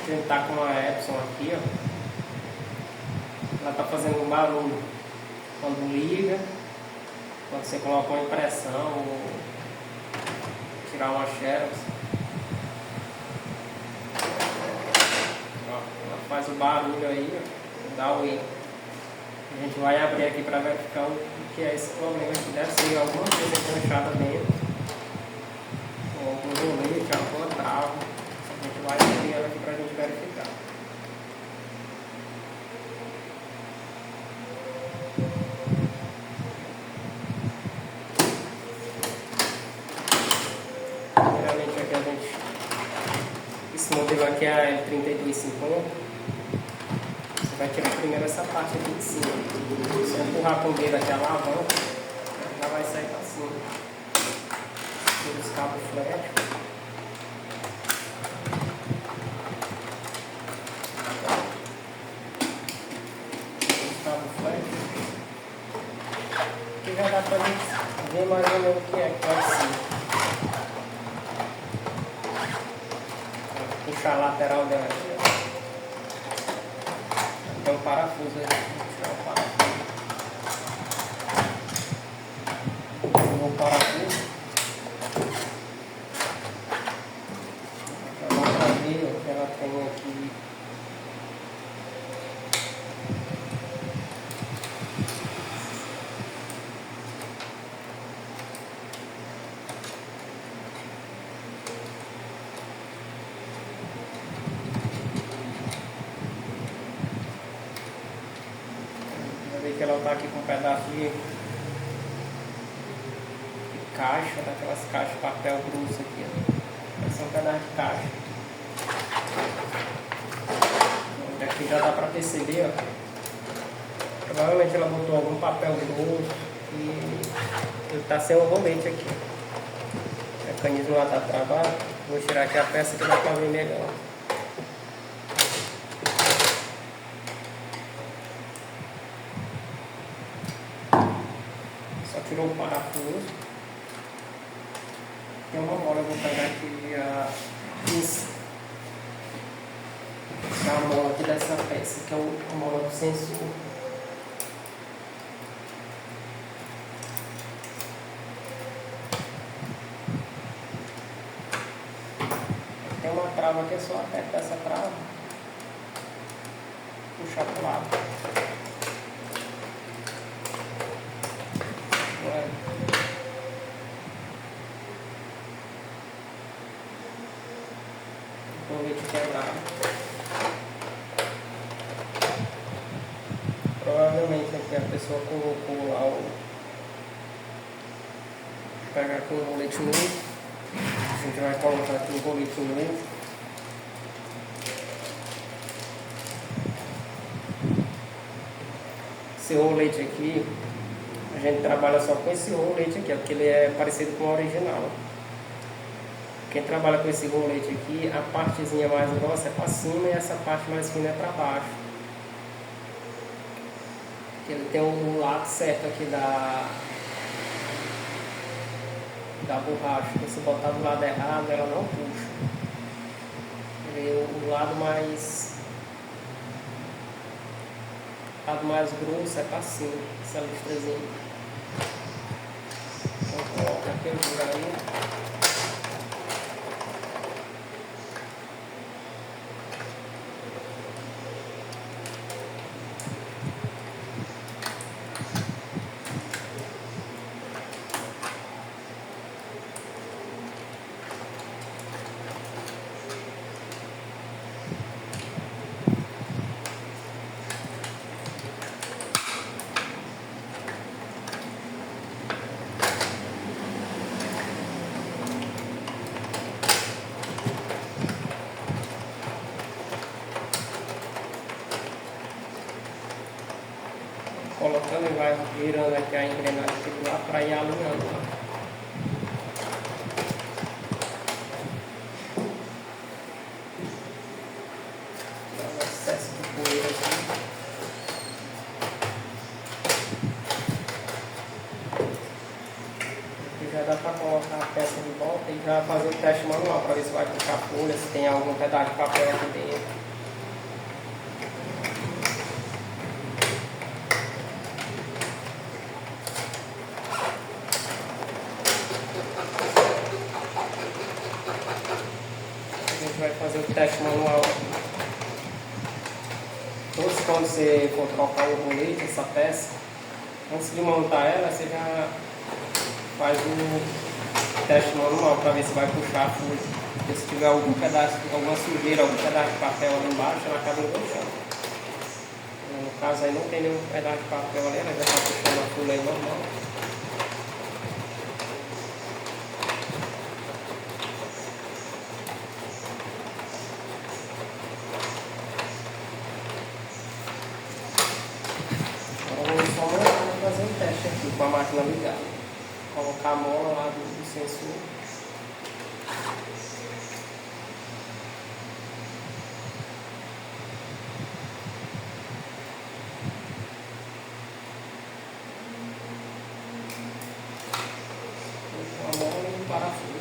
A gente tá com a Epson aqui, ó. Ela tá fazendo um barulho quando liga, quando você coloca uma impressão ou tirar uma xerox. Ó, ela faz o barulho aí, ó, dá o erro. A gente vai abrir aqui para verificar o que é esse problema aqui. Deve ser alguma coisa enganchada dentro, ou algum rolete, alguma trava. A gente vai abrir ela aqui para a gente verificar. Primeiramente aqui esse modelo aqui é a L3250. Você vai tirar primeiro essa parte aqui de cima. Se você empurrar com o dedo aqui a alavanca, já vai sair para cima. Tira os cabos flat. Os cabos flat. Aqui já dá para a gente ver mais ou menos o que é que vai ser. Puxar a lateral dela aqui. Tem um parafuso aí, vou tirar o parafuso. Vou o parafuso. Já dá pra ver o que ela tem aqui. Que ela está aqui com um pedaço de caixa, daquelas caixas de papel grosso aqui, ó. Esse é um pedaço de caixa. Aqui já dá para perceber, ó. Provavelmente ela botou algum papel grosso e ele está sem o rolete aqui. O mecanismo lá está travado. Vou tirar aqui a peça que dá para ver melhor. Tirou o parafuso. Tem uma mola, eu vou pegar aqui a pinça. A mola aqui dessa peça, que é a mola do sensor. Tem uma trava aqui, é só apertar essa trava. Puxar para o lado. O rolete quebrado. Provavelmente aqui a pessoa colocou lá o. Vou pegar aqui um rolete novo. A gente vai colocar aqui um rolete novo. Esse rolete aqui, a gente trabalha só com esse rolete aqui, porque ele é parecido com o original. Quem trabalha com esse rolete aqui, a partezinha mais grossa é para cima e essa parte mais fina é para baixo. Ele tem o lado certo aqui da borracha. Se botar do lado errado, ela não puxa. O lado mais grosso é para cima, essa listrazinha. Então coloca aqui o giro aí. Colocando e vai virando aqui a engrenagem aqui lá para ir alinhando. Excesso de poeira aqui. Aqui já dá para colocar a peça de volta e já fazer o teste manual para ver se vai puxar folha, se tem algum pedaço de papel aqui dentro. A gente vai fazer o teste manual aqui. Então, quando você for trocar o rolete, essa peça, antes de montar ela, você já faz o teste manual para ver se vai puxar a folha. Porque se tiver algum pedaço, alguma sujeira, algum pedaço de papel ali embaixo, ela acaba enganchando. No caso aí não tem nenhum pedaço de papel ali, ela já está puxando a folha aí normal. Agora vamos só fazer um teste aqui com a máquina ligada. Colocar a mola lá do sensor. A mola e o parafuso.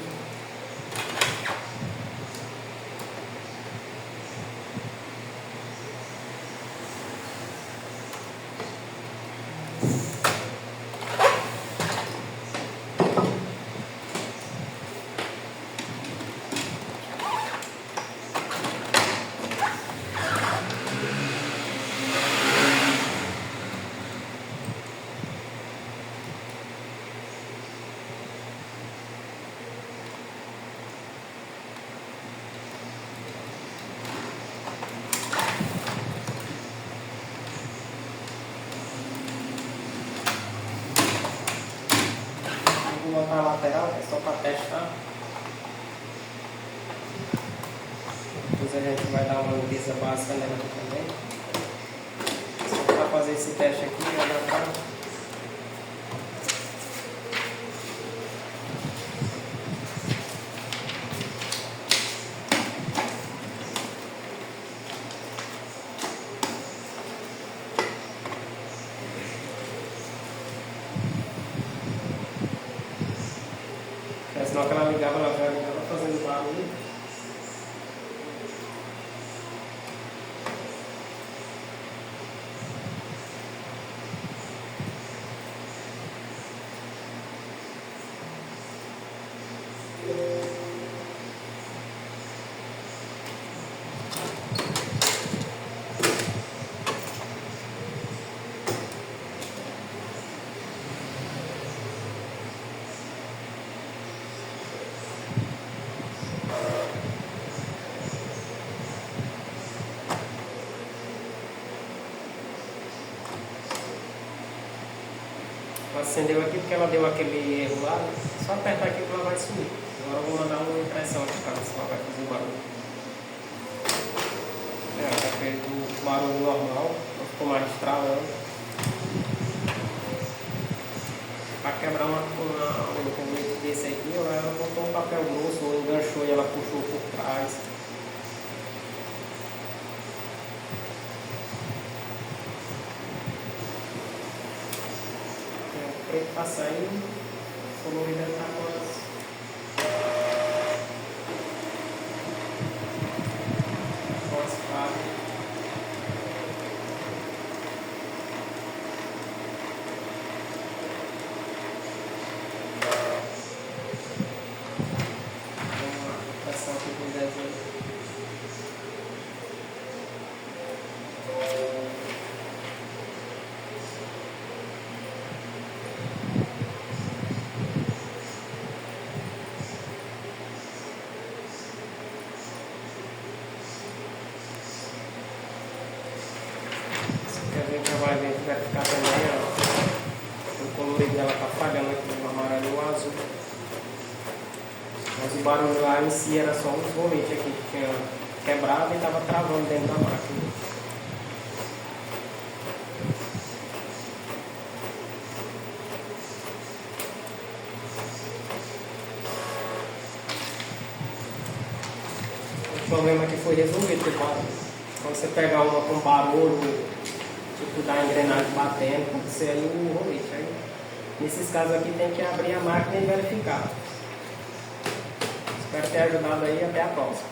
Vou botar a lateral, é só para testar. Depois a gente vai dar uma limpeza básica nela aqui também. Só para fazer esse teste aqui, já dá para... Senão que ela ligava, ela já ligava fazendo barulho. Acendeu aqui porque ela deu aquele erro lá, né? Só apertar aqui que ela vai sumir. Agora eu vou mandar uma impressão aqui para ver se ela vai fazer barulho. Ela já fez o barulho normal, não ficou mais estralando. Para quebrar um convite desse aqui, ela botou um papel grosso, ou enganchou e ela puxou por trás. Preto está saindo, o colorido está com as fadas. Vamos passar aqui com o desenho. A gente já vai verificar também, ó, o colorido dela está falhando aqui, o amarelo e o azul. Mas o barulho lá em si era só uns roletes aqui que tinha quebrado e estava travando dentro da máquina. O problema aqui foi resolvido, porque quando você pegar uma com barulho, tipo da engrenagem batendo, pode ser aí o rolete. Aí, nesses casos aqui tem que abrir a máquina e verificar. ter ajudado aí. Até a próxima.